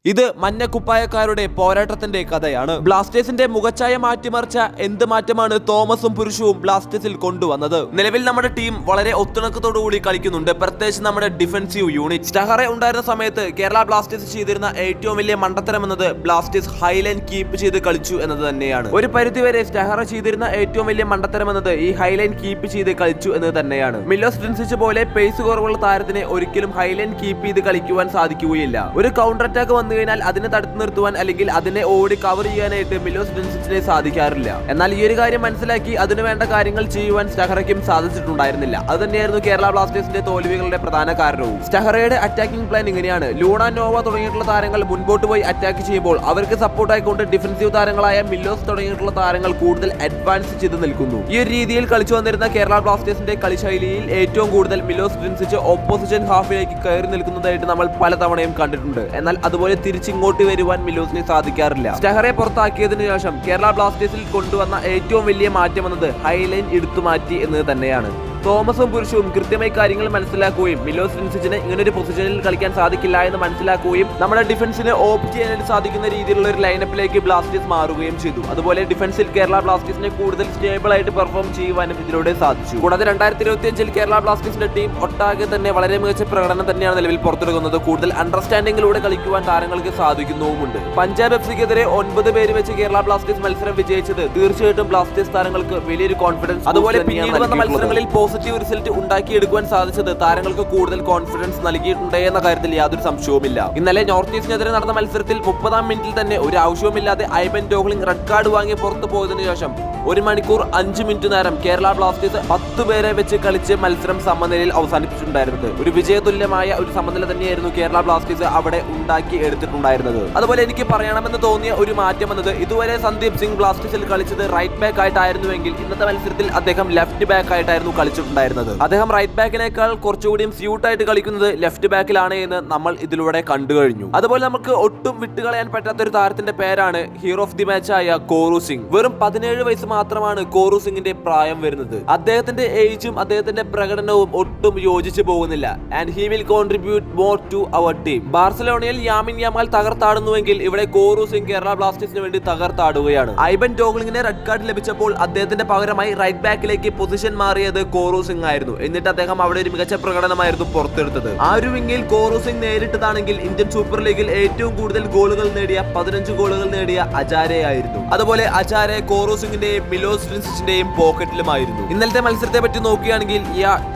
ഇത് മഞ്ഞക്കുപ്പായക്കാരുടെ പോരാട്ടത്തിന്റെ കഥയാണ്. ബ്ലാസ്റ്റേഴ്സിന്റെ മുഖച്ഛായ മാറ്റിമറിച്ച എന്ത് മാറ്റമാണ് തോമസും പുരുഷവും ബ്ലാസ്റ്റേഴ്സിൽ കൊണ്ടുവന്നത്? നിലവിൽ നമ്മുടെ ടീം വളരെ ഒത്തിണക്കത്തോടുകൂടി കളിക്കുന്നുണ്ട്, പ്രത്യേകിച്ച് നമ്മുടെ ഡിഫൻസീവ് യൂണിറ്റ്. സ്റ്റഹറെ ഉണ്ടായിരുന്ന സമയത്ത് കേരള ബ്ലാസ്റ്റേഴ്സ് ചെയ്തിരുന്ന ഏറ്റവും വലിയ മണ്ടത്തരം എന്നത് ബ്ലാസ്റ്റേഴ്സ് ഹൈലൈൻ കീപ്പ് ചെയ്ത് കളിച്ചു എന്നത് തന്നെയാണ്. ഒരു പരിധിവരെ സ്റ്റഹറ ചെയ്തിരുന്ന ഏറ്റവും വലിയ മണ്ടത്തരം എന്നത് ഈ ഹൈലൈൻ കീപ്പ് ചെയ്ത് കളിച്ചു എന്നത് തന്നെയാണ്. മിലോസ് ഡ്രിൻസിച്ച് പോലെ പേസ് കുറവുള്ള താരത്തിന് ഒരിക്കലും ഹൈലൈൻ കീപ്പ് ചെയ്ത് കളിക്കുവാൻ സാധിക്കുകയില്ല. ഒരു കൗണ്ടർ അറ്റാക്ക് കഴിഞ്ഞാൽ അതിനെ തടുത്തു നിർത്തുവാൻ അല്ലെങ്കിൽ അതിനെ ഓടി കവർ ചെയ്യാനായിട്ട് മിലോസ് ഡ്രിൻസിച്ചിനെ സാധിക്കാറില്ല. എന്നാൽ ഈ ഒരു കാര്യം മനസ്സിലാക്കി അതിനു വേണ്ട കാര്യങ്ങൾ ചെയ്യുവാൻ സ്റ്റഹറയ്ക്കും സാധിച്ചിട്ടുണ്ടായിരുന്നില്ല. അത് തന്നെയായിരുന്നു കേരള ബ്ലാസ്റ്റേഴ്സിന്റെ തോൽവികളുടെ പ്രധാന കാരണവും. സ്റ്റഹറയുടെ അറ്റാക്കിംഗ് പ്ലാൻ ഇങ്ങനെയാണ്: ലൂണ, നോവ തുടങ്ങിയിട്ടുള്ള താരങ്ങൾ മുൻപോട്ട് പോയി അറ്റാക്ക് ചെയ്യുമ്പോൾ അവർക്ക് സപ്പോർട്ടായിക്കൊണ്ട് ഡിഫൻസീവ് താരങ്ങളായ മിലോസ് തുടങ്ങിയിട്ടുള്ള താരങ്ങൾ കൂടുതൽ അഡ്വാൻസ് ചെയ്ത് നിൽക്കുന്നു. ഈ ഒരു രീതിയിൽ കളിച്ചു വന്നിരുന്ന കേരള ബ്ലാസ്റ്റേഴ്സിന്റെ കളിശൈലിയിൽ ഏറ്റവും കൂടുതൽ മിലോസ് ഡ്രിൻസിച്ച് ഓപ്പോസിഷൻ ഹാഫിലേക്ക് കയറി നിൽക്കുന്നതായിട്ട് നമ്മൾ പലതവണയും കണ്ടിട്ടുണ്ട്. എന്നാൽ അതുപോലെ തിരിച്ചിങ്ങോട്ട് വരുവാൻ മിലോസിന് സാധിക്കാറില്ല. സ്റ്റഹറെ പുറത്താക്കിയതിനു ശേഷം കേരള ബ്ലാസ്റ്റേഴ്സിൽ കൊണ്ടുവന്ന ഏറ്റവും വലിയ മാറ്റം എന്നത് ഹൈലൈൻ എടുത്തു മാറ്റി എന്നത് തന്നെയാണ്. തോമസും പുരുഷവും കൃത്യമായി കാര്യങ്ങൾ മനസ്സിലാക്കുകയും മിലോസ് ഡ്രിൻസിച്ചിന് ഇങ്ങനൊരു പൊസിഷനിൽ കളിക്കാൻ സാധിക്കില്ല എന്ന് മനസ്സിലാക്കുകയും നമ്മുടെ ഡിഫൻസിനെ ഓപ്റ്റ് ചെയ്യാനായിട്ട് സാധിക്കുന്ന രീതിയിലുള്ള ഒരു ലൈനപ്പിലേക്ക് ബ്ലാസ്റ്റേഴ്സ് മാറുകയും ചെയ്തു. അതുപോലെ ഡിഫൻസിൽ കേരള ബ്ലാസ്റ്റേഴ്സിനെ കൂടുതൽ സ്റ്റേബിൾ ആയിട്ട് പെർഫോം ചെയ്യുവാനും ഇതിലൂടെ സാധിച്ചു. കൂടാതെ 2025 കേരള ബ്ലാസ്റ്റേഴ്സിന്റെ ടീം ഒട്ടാകെ തന്നെ വളരെ മികച്ച പ്രകടനം തന്നെയാണ് നിലവിൽ പുറത്തെടുക്കുന്നത്. കൂടുതൽ അണ്ടർസ്റ്റാൻഡിംഗിലൂടെ കളിക്കുവാൻ താരങ്ങൾക്ക് സാധിക്കുന്നുമുണ്ട്. പഞ്ചാബ് എഫ്സിക്കെതിരെ 9 പേര് വെച്ച് കേരള ബ്ലാസ്റ്റേഴ്സ് മത്സരം വിജയിച്ചത് തീർച്ചയായിട്ടും ബ്ലാസ്റ്റേഴ്സ് താരങ്ങൾക്ക് വലിയൊരു കോൺഫിഡൻസ്, അതുപോലെ പിന്നീട് വന്ന മത്സരങ്ങളിൽ പോസിറ്റീവ് റിസൾട്ട് ഉണ്ടാക്കിയെടുക്കുവാൻ സാധിച്ചത് താരങ്ങൾക്ക് കൂടുതൽ കോൺഫിഡൻസ് നൽകിയിട്ടുണ്ട് എന്ന കാര്യത്തിൽ യാതൊരു സംശയവുമില്ല. ഇന്നലെ നോർത്ത് ഈസ്റ്റിനെതിരെ നടന്ന മത്സരത്തിൽ 30-ാം മിനിറ്റിൽ തന്നെ ഒരു ആവശ്യവുമില്ലാതെ ഐബൻ ടോഗ്ലിംഗ് റെഡ് കാർഡ് വാങ്ങി പുറത്തു പോയതിനു ശേഷം 1 മണിക്കൂർ 5 മിനിറ്റ് നേരം കേരള ബ്ലാസ്റ്റേഴ്സ് 10 പേരെ വെച്ച് കളിച്ച് മത്സരം സമനിലയിൽ അവസാനിപ്പിച്ചിട്ടുണ്ടായിരുന്നത്. ഒരു വിജയതുല്യമായ ഒരു സമനില തന്നെയായിരുന്നു കേരള ബ്ലാസ്റ്റേഴ്സ് അവിടെ ഉണ്ടാക്കി എടുത്തിട്ടുണ്ടായിരുന്നത്. അതുപോലെ എനിക്ക് പറയണമെന്ന് തോന്നിയ ഒരു മാറ്റം എന്നത്, ഇതുവരെ സന്ദീപ് സിംഗ് ബ്ലാസ്റ്റേഴ്സിൽ കളിച്ചത് റൈറ്റ് ബാക്ക് ആയിട്ടായിരുന്നുവെങ്കിൽ ഇന്നത്തെ മത്സരത്തിൽ അദ്ദേഹം ലെഫ്റ്റ് ബാക്ക് ആയിട്ടായിരുന്നു കളിച്ചിട്ടുണ്ടായിരുന്നത്. അദ്ദേഹം റൈറ്റ് ബാക്കിനേക്കാൾ കുറച്ചുകൂടിയും സ്യൂട്ടായിട്ട് കളിക്കുന്നത് ലെഫ്റ്റ് ബാക്കിലാണ് എന്ന് നമ്മൾ ഇതിലൂടെ കണ്ടു കഴിഞ്ഞു. അതുപോലെ നമുക്ക് ഒട്ടും വിട്ടുകളയാൻ പറ്റാത്ത ഒരു താരത്തിന്റെ പേരാണ് ഹീറോ ഓഫ് ദി മാച്ച് ആയ കോറു സിംഗ്. വെറും 17 വയസ്സ് മാത്രമാണ് കോറു സിംഗിന്റെ പ്രായം വരുന്നത്. അദ്ദേഹത്തിന്റെ ഏജും അദ്ദേഹത്തിന്റെ പ്രകടനവും ഒട്ടും യോജിച്ചു പോകുന്നില്ല. And he will contribute more to our team. ബാർസലോണയിൽ യാമിൻ യമാൽ തകർത്താടുന്നുവെങ്കിൽ ഇവിടെ കോറു സിംഗ് കേരള ബ്ലാസ്റ്റേഴ്സിന് വേണ്ടി തകർത്താടുകയാണ്. ഐബൻ ടോഗ്ലിംഗിന് റെഡ് കാർഡ് ലഭിച്ചപ്പോൾ അദ്ദേഹത്തിന്റെ പകരമായി റൈറ്റ് ബാക്കിലേക്ക് പൊസിഷൻ മാറിയത് കോറു സിംഗ് ആയിരുന്നു. എന്നിട്ട് അദ്ദേഹം അവിടെ ഒരു മികച്ച പ്രകടനമായിരുന്നു പുറത്തെടുത്തത്. ആ ഒരു വിങ്ങിൽ കോറു സിംഗ് നേരിട്ടതാണെങ്കിൽ ഇന്ത്യൻ സൂപ്പർ ലീഗിൽ ഏറ്റവും കൂടുതൽ ഗോളുകൾ നേടിയ 15 ഗോളുകൾ നേടിയ അജാരെ ആയിരുന്നു. അതുപോലെ അജാരെ കോറു സിംഗിന്റെയും മിലോസ് ഡ്രിൻസിച്ചിന്റെയും പോക്കറ്റിലുമായിരുന്നു. ഇന്നലത്തെ മത്സരത്തെ പറ്റി നോക്കുകയാണെങ്കിൽ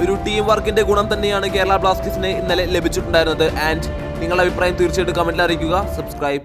ഒരു ടീം വർക്കിന്റെ ഗുണം തന്നെയാണ് കേരള ബ്ലാസ്റ്റേഴ്സിന് ഇന്നലെ ലഭിച്ചിട്ടുണ്ടായിരുന്നത്. ആൻഡ് നിങ്ങളുടെ അഭിപ്രായം തീർച്ചയായിട്ടും കമന്റിൽ അറിയിക്കുക. സബ്സ്ക്രൈബ്.